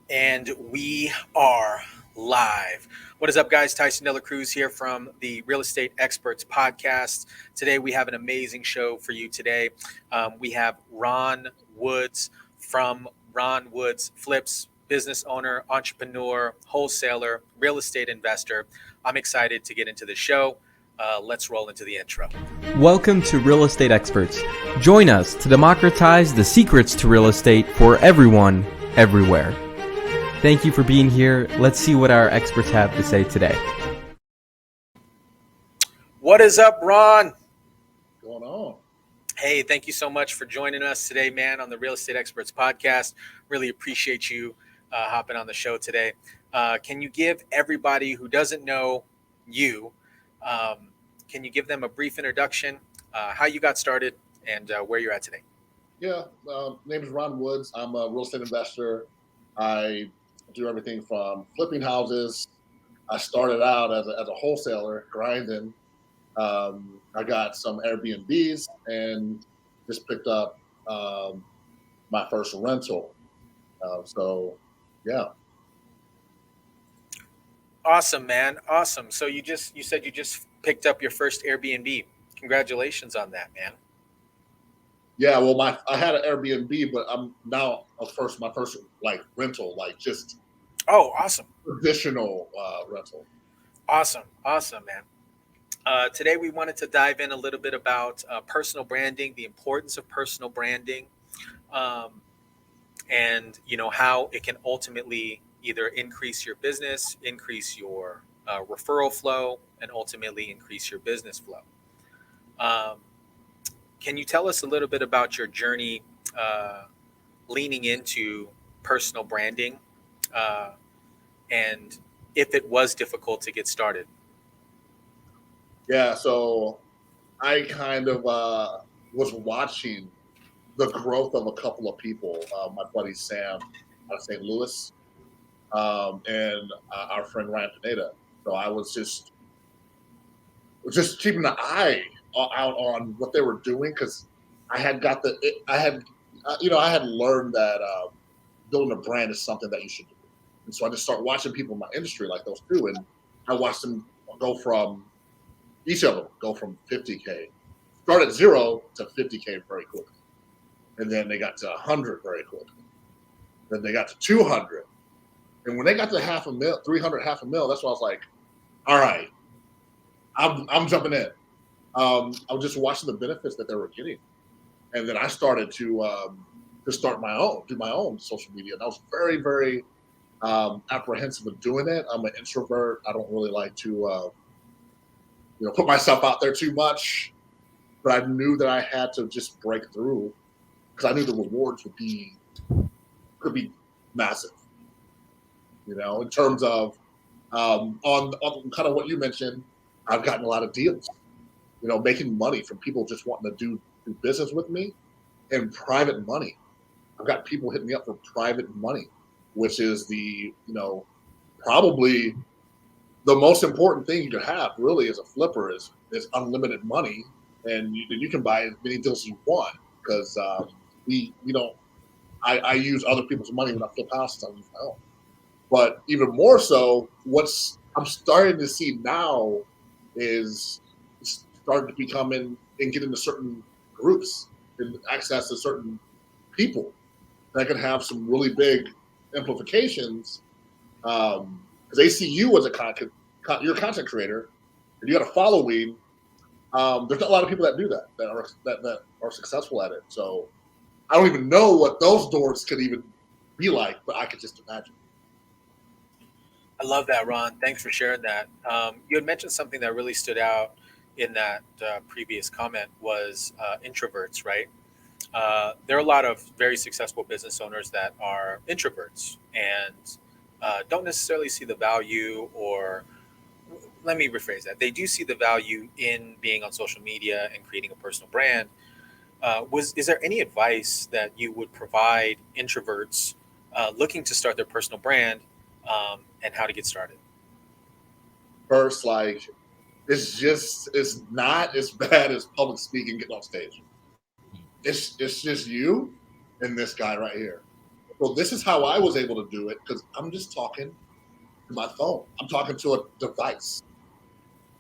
And we are live. What is up, guys? Tyson Dela Cruz here from the Real Estate Experts Podcast. Today, we have an amazing show for you today. We have Ron Woods from Ron Woods Flips, business owner, entrepreneur, wholesaler, real estate investor. I'm excited to get into the show. Let's roll into the intro. Welcome to Real Estate Experts. Join us to democratize the secrets to real estate for everyone, everywhere. Thank you for being here. Let's see what our experts have to say today. What is up, Ron? Going on? Hey, thank you so much for joining us today, man, on the Real Estate Experts Podcast. Really appreciate you hopping on the show today. Can you give everybody who doesn't know you, can you give them a brief introduction, how you got started, and where you're at today? Yeah, name is Ron Woods. I'm a real estate investor. I do everything from flipping houses. I started out as a wholesaler, grinding. I got some Airbnbs and just picked up my first rental. Yeah. Awesome, man. Awesome. So you said you just picked up your first Airbnb. Congratulations on that, man. Yeah, well, I had an Airbnb, but I'm now my first like rental, like just Oh, awesome. traditional rental. Awesome, man. Today we wanted to dive in a little bit about personal branding, the importance of personal branding, and how it can ultimately either increase your business, increase your referral flow, and ultimately increase your business flow. Um, can you tell us a little bit about your journey leaning into personal branding, uh, and if it was difficult to get started? Yeah, so I kind of was watching the growth of a couple of people. My buddy Sam out of St. Louis, and our friend Ryan Pineda. So I was just keeping an eye out on what they were doing because I had got I had learned that building a brand is something that you should do, and so I just started watching people in my industry like those two, and I watched them go from each of them go from 50K, start at 0 to 50K very quickly, and then they got to 100 very quickly, then they got to 200, and when they got to half a mil, 300, half a mil, that's when I was like, all right, I'm jumping in. I was just watching the benefits that they were getting, and then I started to start do my own social media. And I was very, very apprehensive of doing it. I'm an introvert. I don't really like to put myself out there too much. But I knew that I had to just break through because I knew the rewards could be massive. In terms of on kind of what you mentioned, I've gotten a lot of deals. Making money from people just wanting to do business with me, and private money. I've got people hitting me up for private money, which is probably the most important thing you could have really as a flipper is unlimited money, and you can buy as many deals as you want because we don't. I use other people's money when I flip houses. I use my own. But even more so, what's I'm starting to see now is starting to become and get into certain groups and access to certain people that can have some really big implications. Because they see you as you're a content creator, and you got a following. There's not a lot of people that do that are successful at it. So I don't even know what those doors could even be like, but I could just imagine. I love that, Ron. Thanks for sharing that. You had mentioned something that really stood out in that previous comment was introverts, right? There are a lot of very successful business owners that are introverts and don't necessarily see the value, or let me rephrase that. They do see the value in being on social media and creating a personal brand. Is there any advice that you would provide introverts looking to start their personal brand, and how to get started? First, like it's not as bad as public speaking getting on stage. It's just you and this guy right here. So this is how I was able to do it because I'm just talking to my phone. I'm talking to a device.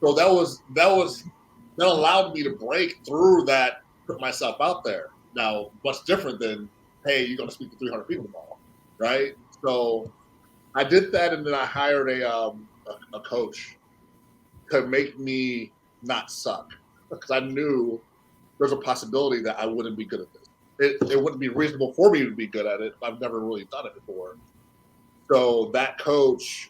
So that allowed me to break through that, put myself out there. Now, what's different than, hey, you're going to speak to 300 people tomorrow, right? So I did that, and then I hired a coach to make me not suck because I knew there's a possibility that I wouldn't be good at this. It wouldn't be reasonable for me to be good at it. I've never really done it before. So that coach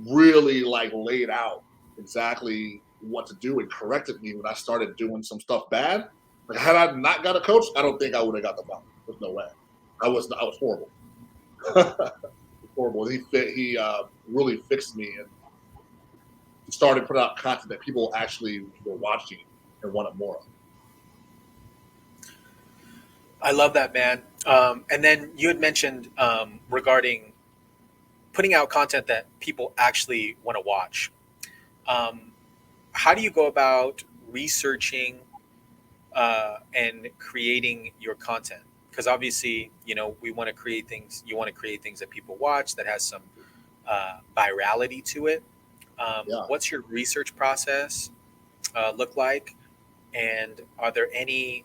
really like laid out exactly what to do and corrected me when I started doing some stuff bad. Like had I not got a coach, I don't think I would have got the bump. There's no way. I was horrible. Horrible. He really fixed me and started putting out content that people actually were watching and wanted more of. I love that, man. And then you had mentioned regarding putting out content that people actually want to watch. Um, how do you go about researching and creating your content? Because obviously, we want to create things. You want to create things that people watch that has some virality to it. Yeah. What's your research process look like? And are there any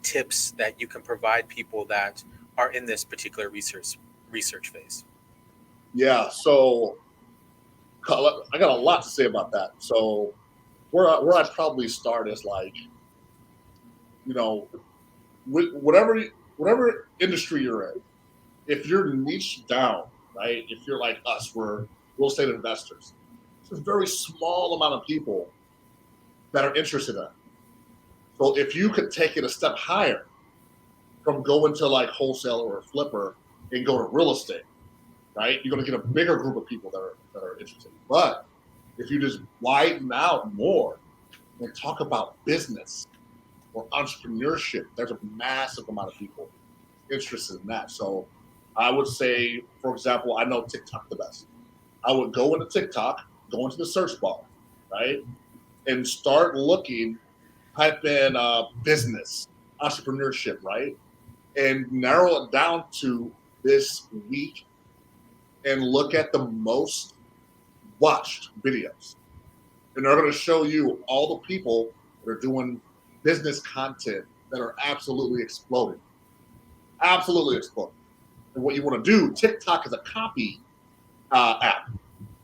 tips that you can provide people that are in this particular research phase? Yeah. So I got a lot to say about that. So where I'd probably start is like, you know, whatever industry you're in, if you're niche down, right? If you're like us, we're real estate investors. It's a very small amount of people that are interested in it. So if you could take it a step higher from going to like wholesaler or flipper and go to real estate, right? You're going to get a bigger group of people that are interested. But if you just widen out more and talk about business or entrepreneurship, there's a massive amount of people interested in that. So I would say, for example, I know TikTok the best. I would go into TikTok, go into the search bar, right? And start looking, type in business, entrepreneurship, right? And narrow it down to this week and look at the most watched videos. And they're going to show you all the people that are doing business content that are absolutely exploding. Absolutely exploding. And what you want to do, TikTok is a copy app,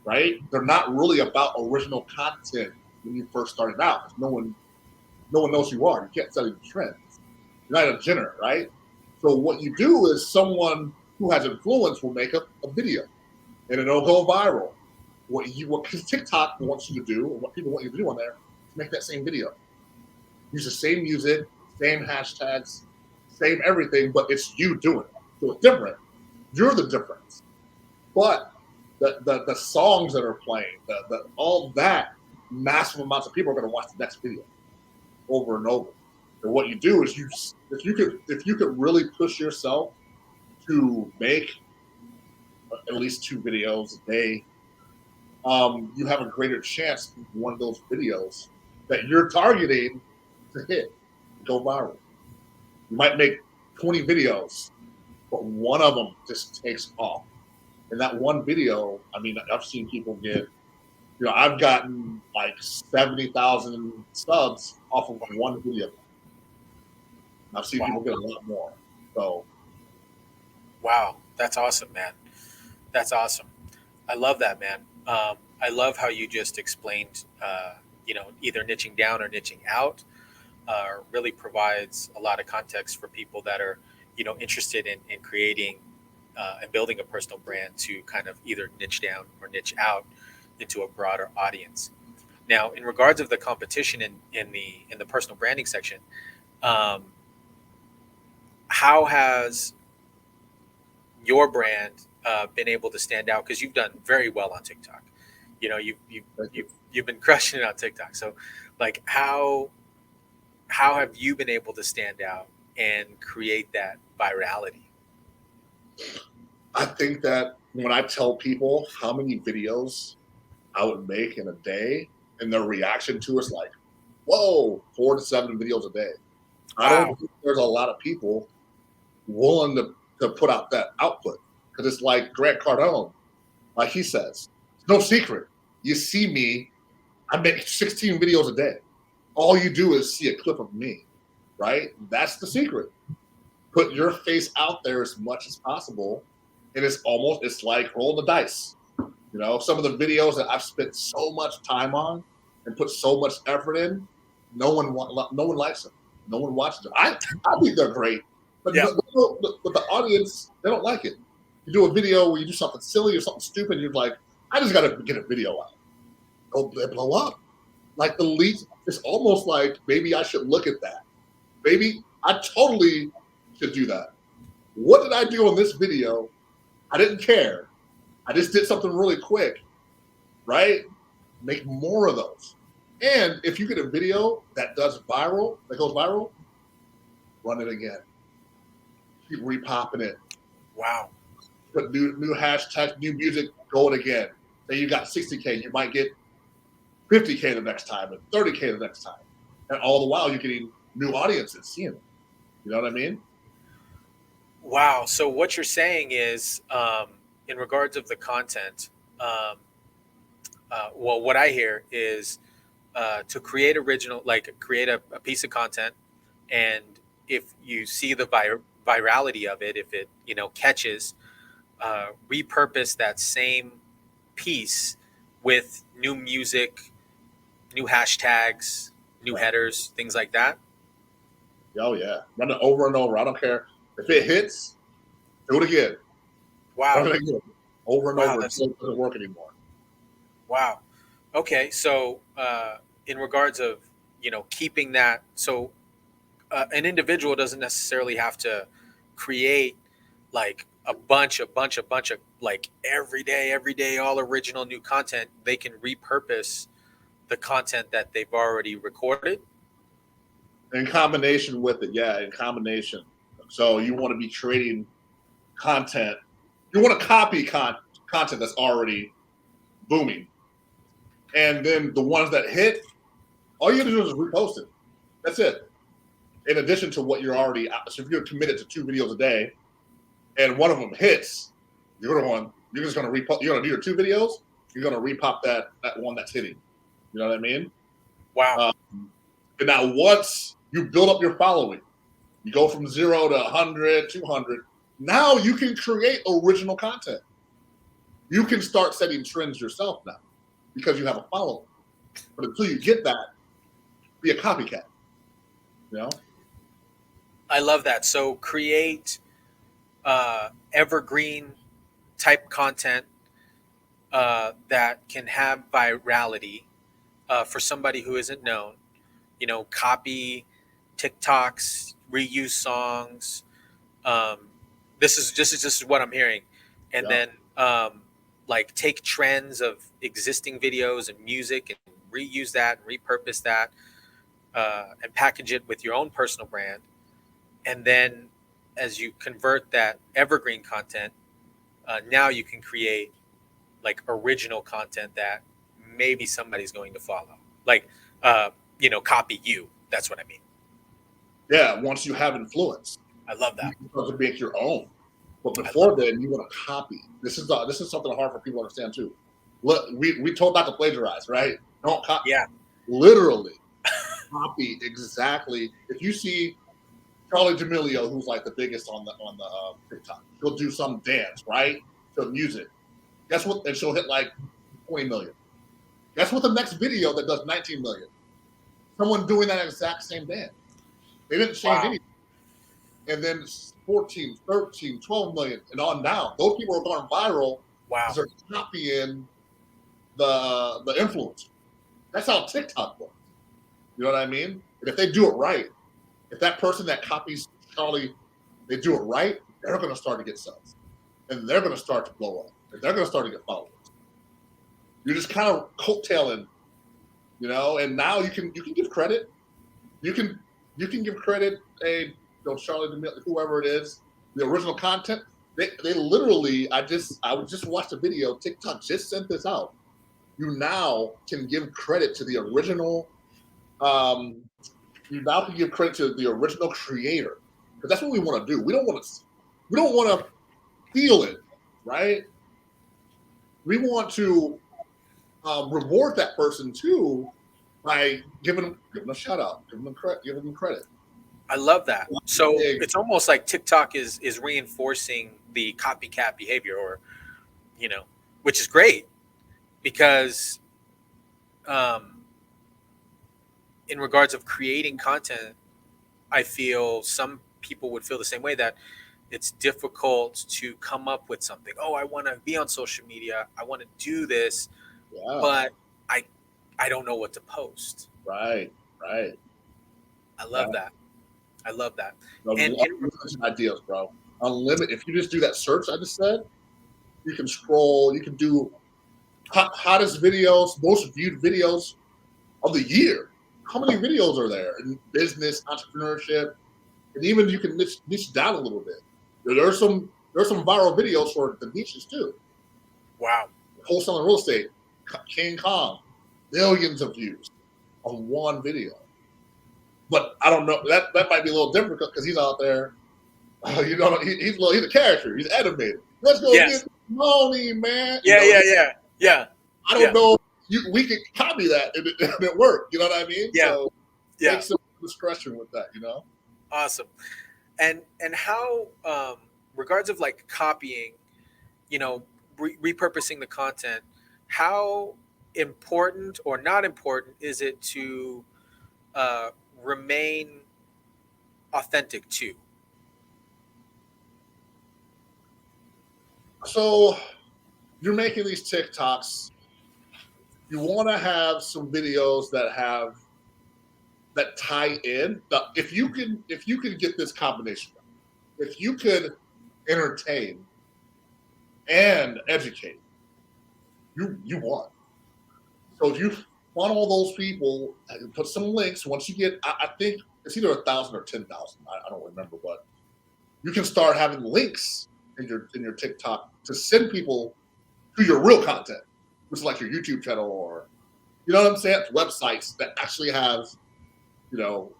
right? They're not really about original content when you first started out. No one knows who you are. You can't study the trends. You're not a Jenner, right? So what you do is someone who has influence will make a video and it'll go viral. What TikTok wants you to do, or what people want you to do on there, is make that same video. Use the same music, same hashtags, same everything, but it's you doing it. So it's different. You're the difference. But the songs that are playing, all that massive amounts of people are going to watch the next video over and over. And what you do is if you could really push yourself to make at least 2 videos a day, you have a greater chance of one of those videos that you're targeting to hit, go viral. You might make 20 videos, but one of them just takes off. And that one video, I mean, I've seen people get, I've gotten like 70,000 subs off of one video. I've seen people get a lot more. So, Wow, that's awesome, man. That's awesome. I love that, man. I love how you just explained, either niching down or niching out. Really provides a lot of context for people that are, interested in creating and building a personal brand to kind of either niche down or niche out into a broader audience. Now, in regards of the competition in the personal branding section, um, how has your brand been able to stand out? Because you've done very well on TikTok. You've been crushing it on TikTok. So, like, how have you been able to stand out and create that virality? I think that when I tell people how many videos I would make in a day and their reaction to it's like, whoa, 4 to 7 videos a day. I Wow. don't think there's a lot of people willing to to put out that output. Because it's like Grant Cardone, like he says, no secret. You see me, I make 16 videos a day. All you do is see a clip of me, right? That's the secret. Put your face out there as much as possible. And it's like rolling the dice. You know, some of the videos that I've spent so much time on and put so much effort in, no one likes them. No one watches them. I think they're great, but Yeah. but the audience, they don't like it. You do a video where you do something silly or something stupid, you're like, I just got to get a video out. Oh, they blow up. Like the least, it's almost like maybe I should look at that. Maybe I totally should do that. What did I do on this video? I didn't care. I just did something really quick, right? Make more of those. And if you get a video that goes viral, run it again. Keep repopping it. Wow. Put new hashtags, new music, go it again. Then you got 60K, you might get 50K the next time and 30K the next time. And all the while you're getting new audiences seeing it. You know what I mean? Wow. So what you're saying is, in regards of the content, well, what I hear is to create original, like create a piece of content, and if you see the virality of it, if it catches, repurpose that same piece with new music, new hashtags, new headers, things like that. Oh yeah, run it over and over. I don't care if it hits. Do it again. Wow. Run it again. Over and Wow, over until it doesn't work anymore. Wow. Okay, so in regards of keeping that, so an individual doesn't necessarily have to create like a bunch of like every day all original new content. They can repurpose the content that they've already recorded. In combination with it, yeah, in combination. So you want to be creating content. You want to copy content that's already booming. And then the ones that hit, all you have to do is repost it. That's it. In addition to what you're already out. So if you're committed to 2 videos a day and one of them hits, you're just going to repost. You're going to do your 2 videos. You're going to repop that one that's hitting. You know what I mean? Wow. And now once you build up your following, you go from 0 to 100, 200. Now you can create original content. You can start setting trends yourself now because you have a following. But until you get that, be a copycat. You know? I love that. So create evergreen type content that can have virality for somebody who isn't known. Copy TikToks, reuse songs. This is what I'm hearing, and Yeah. then like take trends of existing videos and music and reuse that, and repurpose that, and package it with your own personal brand. And then as you convert that evergreen content, now you can create like original content that maybe somebody's going to follow. Like, copy you. That's what I mean. Yeah, once you have influence, I love you that. can start to make your own. But I before love then, you want to copy. This is something hard for people to understand too. Look, we told not to plagiarize, right? Don't copy. Yeah. Literally copy exactly. If you see Charlie D'Amelio, who's like the biggest on the TikTok, he'll do some dance, right? To music. Guess what? And she'll hit like 20 million. Guess what? The next video that does 19 million. Someone doing that exact same dance. They didn't change Wow. anything. And then 14, 13, 12 million, and on down. Those people are going viral Wow. because they're copying the influence. That's how TikTok works. You know what I mean? And if they do it right, if that person that copies Charlie, they do it right, they're going to start to get subs. And they're going to start to blow up. And they're going to start to get followers. You're just kind of coattailing, and now you can give credit. You can give credit Charlie D'Amelio, whoever it is, the original content. They literally, I would just watch the video. TikTok just sent this out. You now can give credit to the original. You now can give credit to the original creator because that's what we want to do. We don't want to. We don't want to feel it, right? We want to reward that person too by giving them a shout out, giving them credit. I love that. So Big, it's almost like TikTok is reinforcing the copycat behavior, or which is great because um, in regards of creating content, I feel some people would feel the same way, that it's difficult to come up with something. Oh, I want to be on social media. I want to do this, yeah, but I I don't know what to post. right, right. I Yeah. love that. I love that. And Unlimited ideas, bro. Unlimited. If you just do that search I just said, you can scroll. You can do hottest videos, most viewed videos of the year. How many videos are there in business, entrepreneurship, and even you can niche down a little bit. There's some viral videos for the niches too. wow. Wholesaling real estate, King Kong, millions of views on one video. But I don't know. That might be a little different because he's out there. He's a character. He's animated. Let's go get Yes. money, man. Yeah, yeah, yeah. Yeah. I don't Yeah. know. We could copy that and it worked. You know what I mean? Yeah. So Yeah. take some discretion with that. Awesome. And how regards of like copying, repurposing the content, how important or not important is it to remain authentic too? So you're making these TikToks. You want to have some videos that tie in. If you can get this combination, if you could entertain and educate, you won. So if you funnel those people and put some links, once you get, I think it's either 1,000 or 10,000. I don't remember, but you can start having links in your TikTok to send people to your real content, which is like your YouTube channel, or you know what I'm saying, websites that actually have you know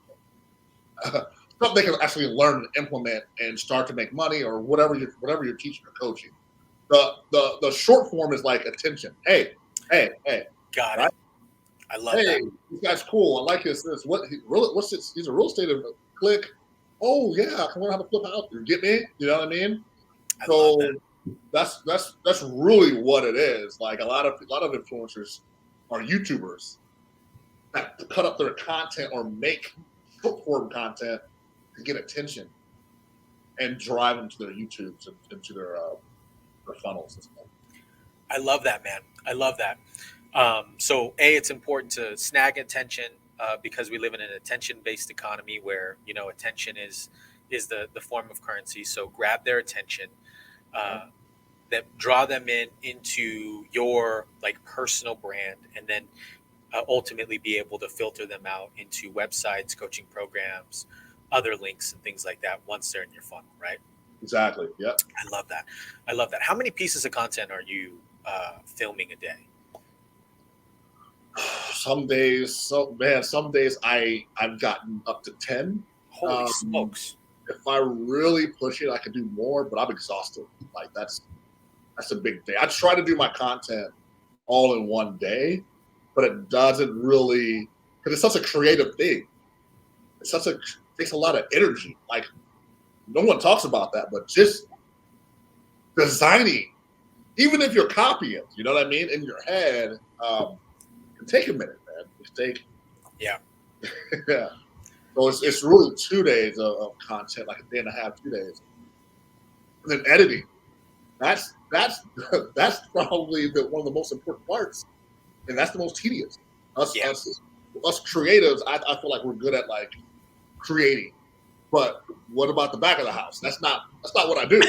something they can actually learn and implement and start to make money, or whatever you're teaching or coaching. The short form is like attention. Hey, Got right? it. I love Hey, that. this guy's cool. I like this. What's this? He's a real estate click. Oh yeah, I can learn how to flip a house. You get me? You know what I mean? I love So that. that's really what it is. Like a lot of influencers are YouTubers that cut up their content or make short form content to get attention and drive them to their YouTubes and into their funnels and stuff. I love that, man. I love that. So, it's important to snag attention because we live in an attention-based economy where attention is the form of currency. So, grab their attention, uh, that draw them into your like personal brand, and then ultimately be able to filter them out into websites, coaching programs, other links, and things like that once they're in your funnel. Right? Exactly. Yep. I love that. I love that. How many pieces of content are you filming a day? Some days I've gotten up to 10. Holy smokes. If I really push it, I could do more, but I'm exhausted. Like that's a big day. I try to do my content all in one day, but it doesn't really, because it's such a creative thing. It takes a lot of energy. Like no one talks about that, but just designing, even if you're copying, you know what I mean, in your head, it can take a minute, man. Yeah. Yeah. So it's really 2 days of content, like a day and a half, 2 days, and then editing. That's that's probably one of the most important parts, and that's the most tedious. Us Yeah. us us creatives, I feel like we're good at like creating, but what about the back of the house? That's not what I do.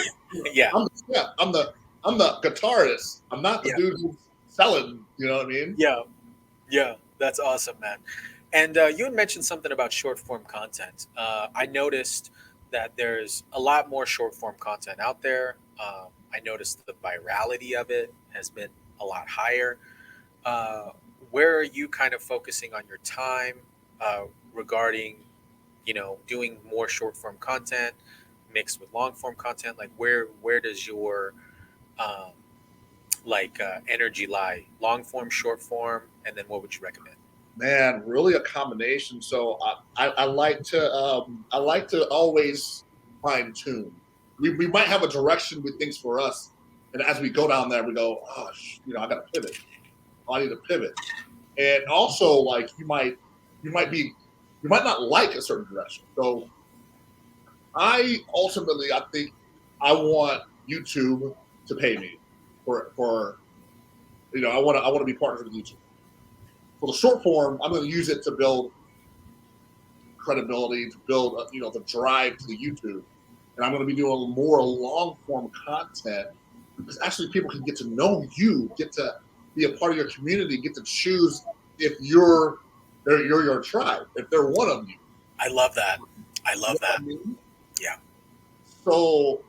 Yeah. I'm the guitarist. I'm not the Yeah. dude who's selling. You know what I mean? Yeah. Yeah. That's awesome, man. And you had mentioned something about short form content. I noticed that there's a lot more short form content out there. I noticed the virality of it has been a lot higher. Uh, where are you kind of focusing on your time regarding, doing more short form content? mixed with long form content? Like where does your um, energy lie? Long form, short form, and then what would you recommend? Man, really a combination. So I I like to always fine tune. We might have a direction with things for us, and as we go down there, we go, oh, I got to pivot. I need to pivot, and also like you might be you might not like a certain direction. So I think I want YouTube to pay me for I want to be partners with YouTube. For the short form, I'm going to use it to build credibility, to build the drive to the YouTube, and I'm going to be doing more long form content because actually people can get to know you, get to be a part of your community, get to choose if you're your tribe, if they're one of you. I love that. I You know love what that. I mean? Yeah. So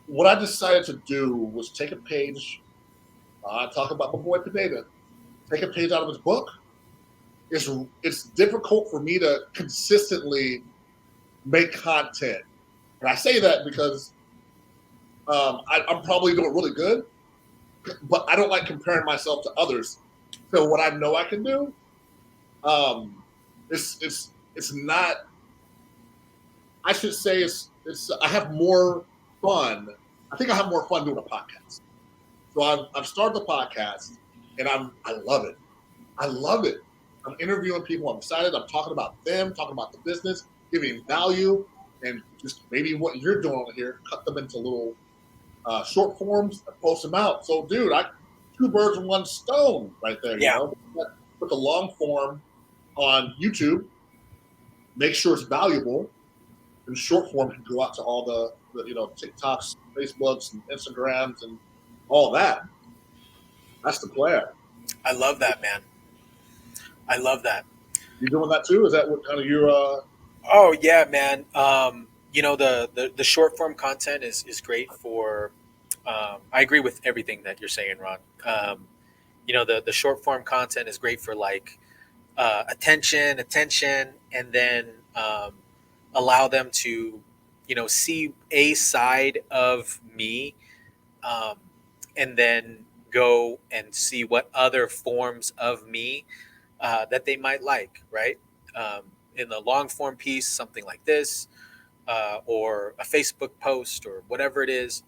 what I decided to do was take a page. Talk about my boy Pineda. Take a page out of his book. It's difficult for me to consistently make content, and I say that because I'm probably doing really good, but I don't like comparing myself to others. So what I know I can do, um, it's not. I should say it's. I have more fun. I think I have more fun doing a podcast. So I've started the podcast, and I love it. I love it. I'm interviewing people. I'm excited. I'm talking about them, talking about the business, giving value, and just maybe what you're doing here, cut them into little short forms and post them out. So, dude, I two birds with one stone right there. Yeah. Put the long form on YouTube, make sure it's valuable, and short form can go out to all the TikToks, Facebooks, and Instagrams, and all that. That's the plan. I love that, man. I love that. You doing that too? Is that what kind of your Oh yeah, man. The short form content is great for. I agree with everything that you're saying, Ron. The short form content is great for like attention, and then allow them to, see a side of me, um, and then go and see what other forms of me that they might like, right? Um, in the long form piece, something like this, or a Facebook post or whatever it is.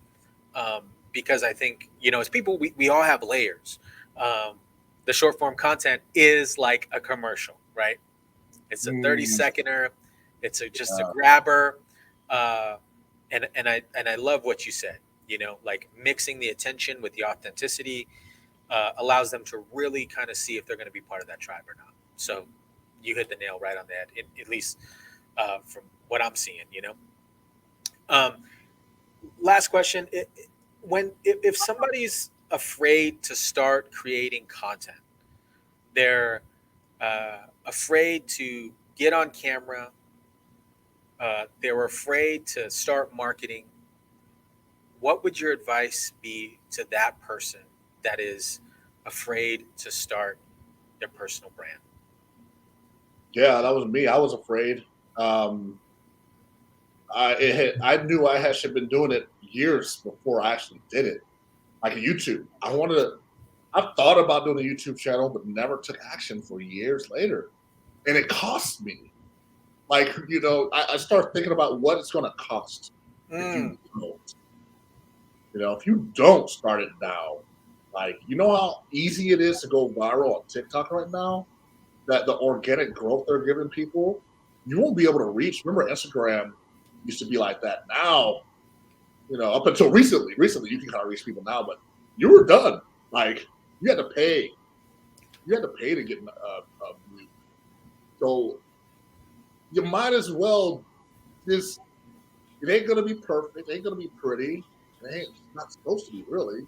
Because I think, as people, we all have layers. Um, the short form content is like a commercial, right? It's a 30 mm, seconder. It's just a grabber. Uh, and I love what you said, like mixing the attention with the authenticity allows them to really kind of see if they're going to be part of that tribe or not. So you hit the nail right on the head, at least from what I'm seeing. Um, Last question: if somebody's afraid to start creating content, they're afraid to get on camera. They're afraid to start marketing. What would your advice be to that person that is afraid to start their personal brand? yeah, that was me. I was afraid. Um, I knew I had should have been doing it years before I actually did it. Like YouTube, I thought about doing a YouTube channel, but never took action for years later, and it cost me. Like I start thinking about what it's going to cost if Mm, you don't. If you don't start it now, like how easy it is to go viral on TikTok right now. That the organic growth they're giving people, you won't be able to reach. Remember, Instagram used to be like that. Now, up until recently you can kind of reach people now, but you were done. Like you had to pay. You had to pay to get views. So you might as well just. It ain't gonna be perfect. It ain't gonna be pretty. It's not supposed to be really.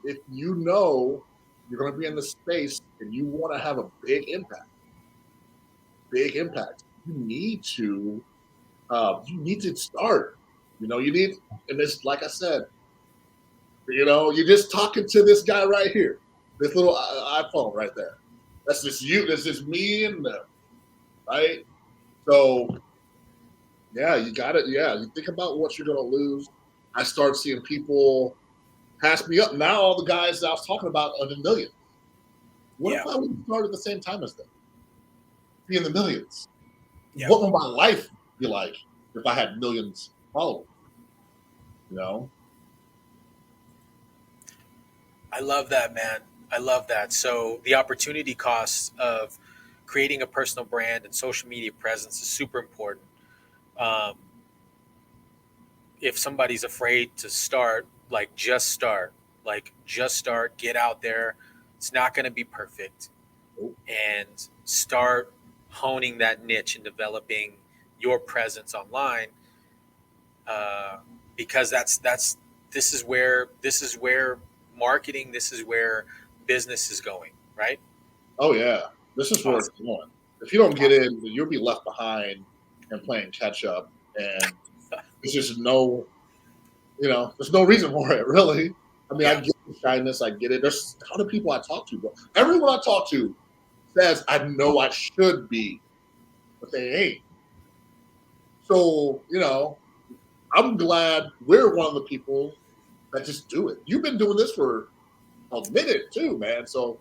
If you're gonna be in the space and you want to have a big impact, you need to start. You need, and it's like I said, you're just talking to this guy right here, this little iPhone right there. That's just you. That's just me and them, right? So Yeah, you got it. Yeah, you think about what you're going to lose. I start seeing people pass me up. Now all the guys that I was talking about are in the millions. What Yeah. if I would start at the same time as them? Be in the millions. Yeah. What would my life be like if I had millions followers? You know? I love that, man. I love that. So the opportunity cost of creating a personal brand and social media presence is super important. Um, if somebody's afraid to start, like just start, get out there. It's not going to be perfect, and start honing that niche and developing your presence online. Because this is where marketing, this is where business is going, right? Oh yeah, this is where it's Awesome. going. If you don't get Awesome. in, you'll be left behind and playing catch up. And there's just no, there's no reason for it, really. I mean, I Yeah. get the shyness, I get it. There's a ton of people I talk to, but everyone I talk to says I know I should be, but they ain't. So, I'm glad we're one of the people that just do it. You've been doing this for a minute too, man. So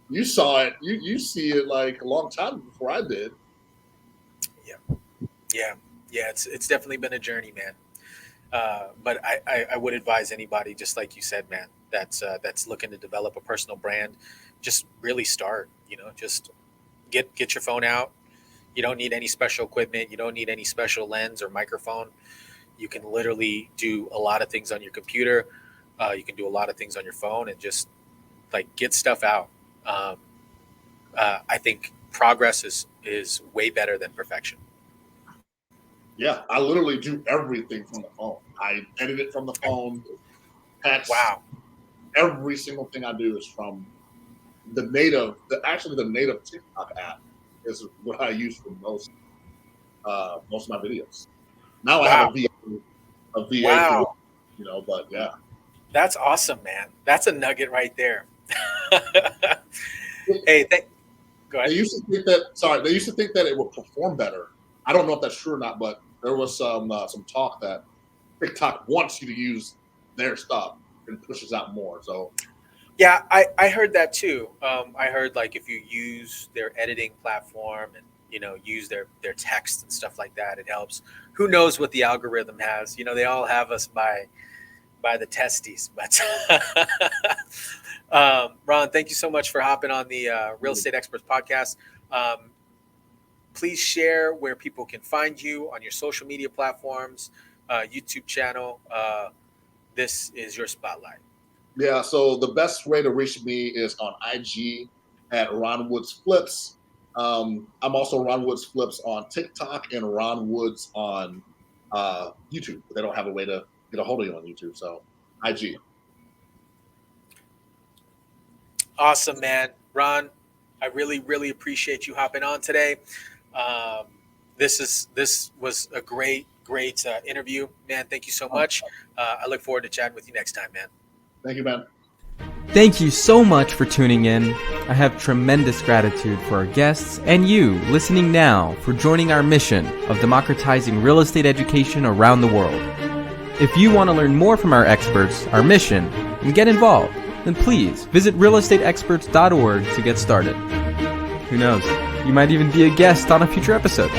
you saw it. You see it like a long time before I did. Yeah. Yeah. Yeah. It's definitely been a journey, man. But I would advise anybody, just like you said, man, that's looking to develop a personal brand, just really start. Just get your phone out. You don't need any special equipment. You don't need any special lens or microphone. You can literally do a lot of things on your computer. You can do a lot of things on your phone, and just like get stuff out. Um, I think progress is way better than perfection. Yeah, I literally do everything from the phone. I edit it from the phone. Text. Wow. Every single thing I do is from the native TikTok app is what I use for most of my videos. Now I have Wow. a VA for Wow. but yeah. That's awesome, man. That's a nugget right there. Hey, go They ahead. used to think that it would perform better. I don't know if that's true or not, but there was some talk that TikTok wants you to use their stuff and pushes out more. So Yeah, I heard that too. I heard like if you use their editing platform and use their text and stuff like that, it helps. Who knows what the algorithm has? They all have us by the testes. But Ron, thank you so much for hopping on the Real Estate Experts podcast. Please share where people can find you on your social media platforms, YouTube channel. This is your spotlight. yeah, so the best way to reach me is on IG at Ron Woods Flips. I'm also Ron Woods Flips on TikTok and Ron Woods on YouTube. But they don't have a way to get a hold of you on YouTube, so IG. Awesome, man. Ron, I really, really appreciate you hopping on today. Um, this was a great interview, man. Thank you so much. I look forward to chatting with you next time, man. Thank you, man. Thank you so much for tuning in. I have tremendous gratitude for our guests and you listening now for joining our mission of democratizing real estate education around the world. If you want to learn more from our experts, our mission, and get involved, then please visit realestateexperts.org to get started. Who knows? You might even be a guest on a future episode.